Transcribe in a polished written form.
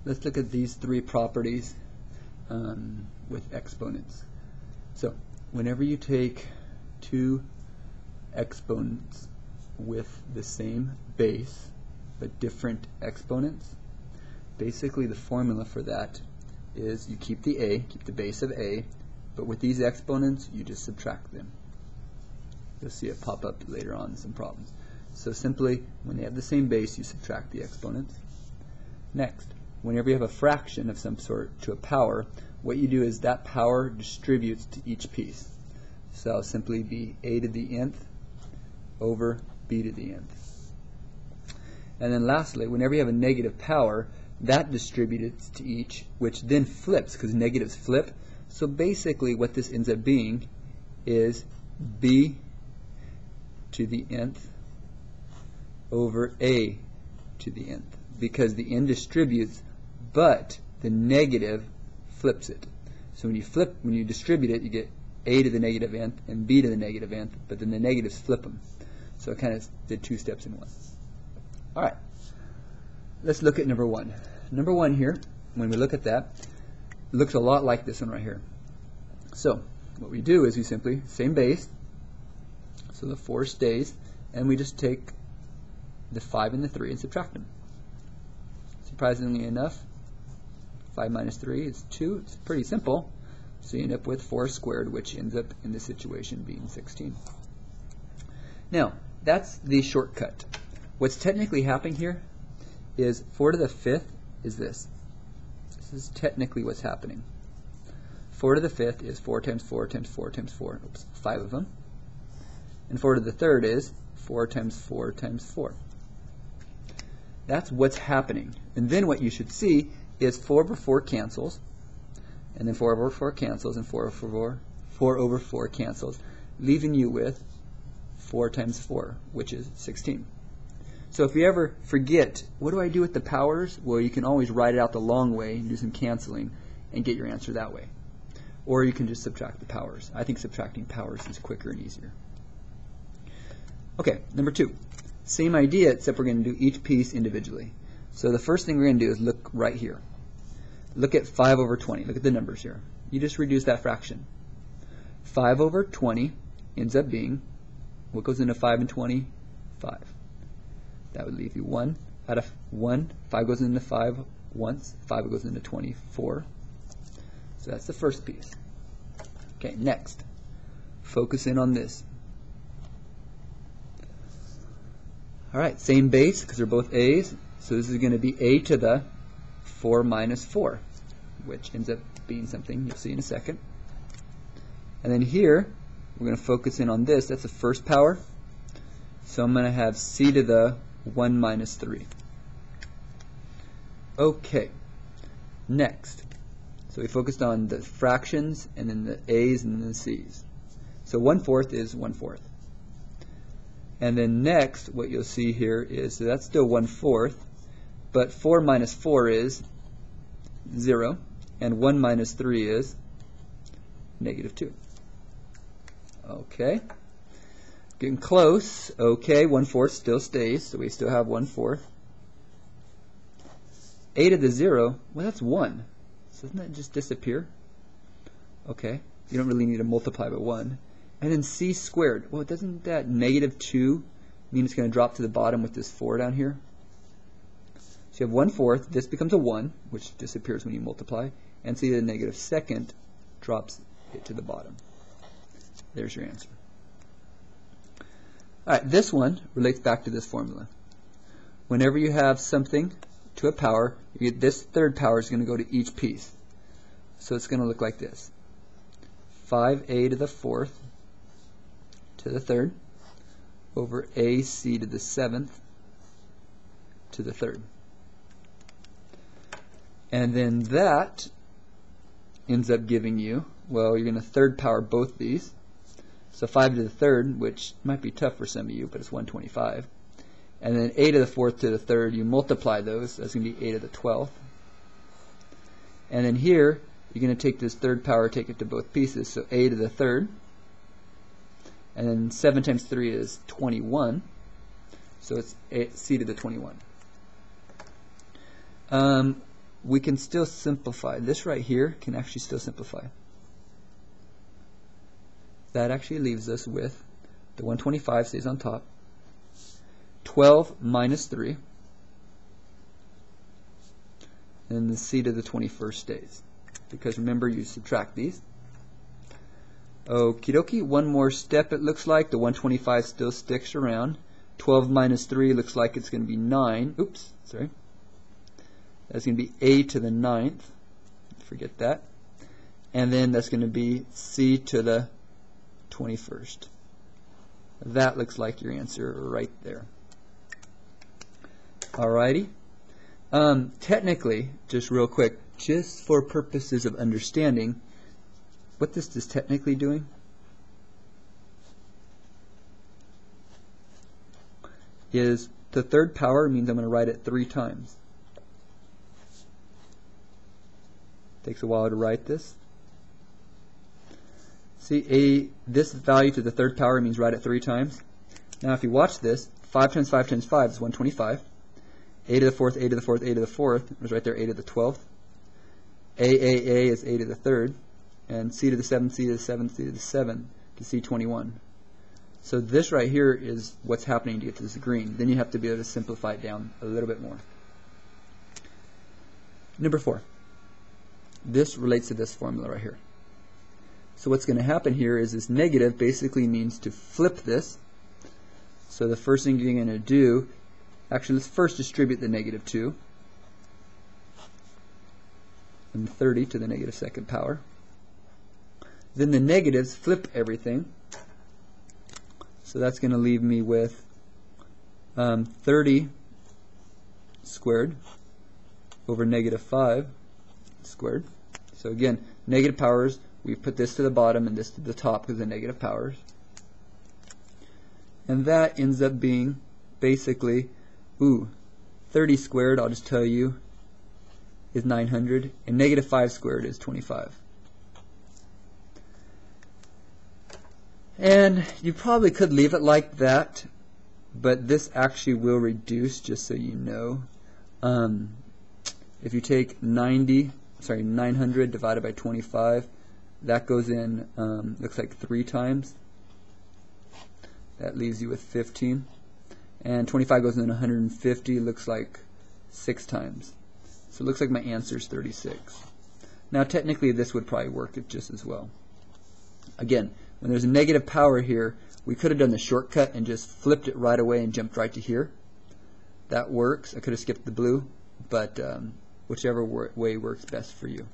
let's look at these three properties with exponents. So whenever you take two exponents with the same base but different exponents, basically the formula for that is you keep the base of a, but with these exponents you just subtract them. You'll see it pop up later on in some problems. So simply, when they have the same base, you subtract the exponents. Next, whenever you have a fraction of some sort to a power, what you do is that power distributes to each piece. So it'll simply be a to the nth over b to the nth. And then lastly, whenever you have a negative power, that distributes to each, which then flips, because negatives flip. So basically what this ends up being is b to the nth over a to the nth, because the n distributes, but the negative flips it. So when you distribute it, you get a to the negative nth and b to the negative nth, but then the negatives flip them. So it kind of did two steps in one. All right, let's look at number one. Number one here, when we look at that, it looks a lot like this one right here. So what we do is we simply, same base, so the 4 stays, and we just take the 5 and the 3 and subtract them. Surprisingly enough, 5 minus 3 is 2. It's pretty simple. So you end up with 4 squared, which ends up in this situation being 16. Now, that's the shortcut. What's technically happening here is 4 to the 5th is this. This is technically what's happening. 4 to the 5th is 4 times 4 times 4 times 4. Oops, 5 of them. And 4 to the 3rd is 4 times 4 times 4. That's what's happening. And then what you should see is 4 over 4 cancels, and then 4 over 4 cancels, and 4 over 4 cancels, leaving you with 4 times 4, which is 16. So if you ever forget, what do I do with the powers? Well, you can always write it out the long way and do some canceling and get your answer that way. Or you can just subtract the powers. I think subtracting powers is quicker and easier. Okay, number 2. Same idea, except we're going to do each piece individually. So the first thing we're going to do is look right here. Look at 5 over 20. Look at the numbers here. You just reduce that fraction. 5 over 20 ends up being, what goes into 5 and 20? 5. That would leave you 1 out of 1. 5 goes into 5 once. 5 goes into 24. So that's the first piece. Okay, next. Focus in on this. Alright, same base because they're both a's. So this is going to be a to the 4 minus 4, which ends up being something you'll see in a second. And then here, we're going to focus in on this. That's the first power. So I'm going to have c to the 1 minus 3. Okay, next. So we focused on the fractions, and then the a's, and then the c's. So 1/4 is 1/4. And then next, what you'll see here is, so that's still 1/4, but 4 minus 4 is 0, and 1 minus 3 is -2. Okay. Getting close. Okay, 1/4 still stays, so we still have 1/4. A to the 0, well, that's 1. So doesn't that just disappear? Okay, you don't really need to multiply by 1. And then c squared. Well, doesn't that -2 mean it's going to drop to the bottom with this 4 down here? So you have 1/4. This becomes a 1, which disappears when you multiply. And c to the -2nd drops it to the bottom. There's your answer. Alright, this one relates back to this formula. Whenever you have something to a power, you get this third power is going to go to each piece. So it's going to look like this. 5a to the 4th to the 3rd over ac to the 7th to the 3rd. And then that ends up giving you, well, you're going to third power both these. So 5 to the 3rd, which might be tough for some of you, but it's 125. And then a to the 4th to the 3rd, you multiply those. That's going to be a to the 12th. And then here, you're going to take this third power, take it to both pieces. So a to the 3rd. And then 7 times 3 is 21. So it's c to the 21. we can still simplify. This right here can actually still simplify. That actually leaves us with the 125 stays on top. 12 minus 3. And the c to the 21st stays. Because remember, you subtract these. Okie dokie, one more step it looks like. The 125 still sticks around. 12 minus 3 looks like it's going to be 9. Oops, sorry. That's going to be a to the 9th. Forget that. And then that's going to be c to the 21st. That looks like your answer right there. Alrighty. Technically, just real quick, just for purposes of understanding, what this is technically doing is the third power means I'm going to write it 3 times. Takes a while to write this. See, this value to the third power means write it 3 times. Now if you watch this, 5 times 5 times 5 is 125. A to the 4th, A to the 4th, A to the 4th, it was right there, A to the 12th. A is A to the 3rd. And C to the 7th, C to the 7th, C to the 7th to C21. So this right here is what's happening to get to this green. Then you have to be able to simplify it down a little bit more. Number 4. This relates to this formula right here. So what's going to happen here is this negative basically means to flip this. So the first thing you're going to do, actually let's first distribute the negative 2. And 30 to the negative 2nd power. Then the negatives flip everything. So that's going to leave me with 30 squared over negative 5 squared. So again, negative powers, we put this to the bottom and this to the top because of the negative powers. And that ends up being basically, 30 squared, I'll just tell you, is 900, and negative 5 squared is 25. And you probably could leave it like that, but this actually will reduce, just so you know. If you take 900 divided by 25, that goes in, looks like 3 times. That leaves you with 15. And 25 goes in 150, looks like 6 times. So it looks like my answer is 36. Now technically this would probably work just as well. Again, when there's a negative power here, we could have done the shortcut and just flipped it right away and jumped right to here. That works. I could have skipped the blue, but whichever way works best for you.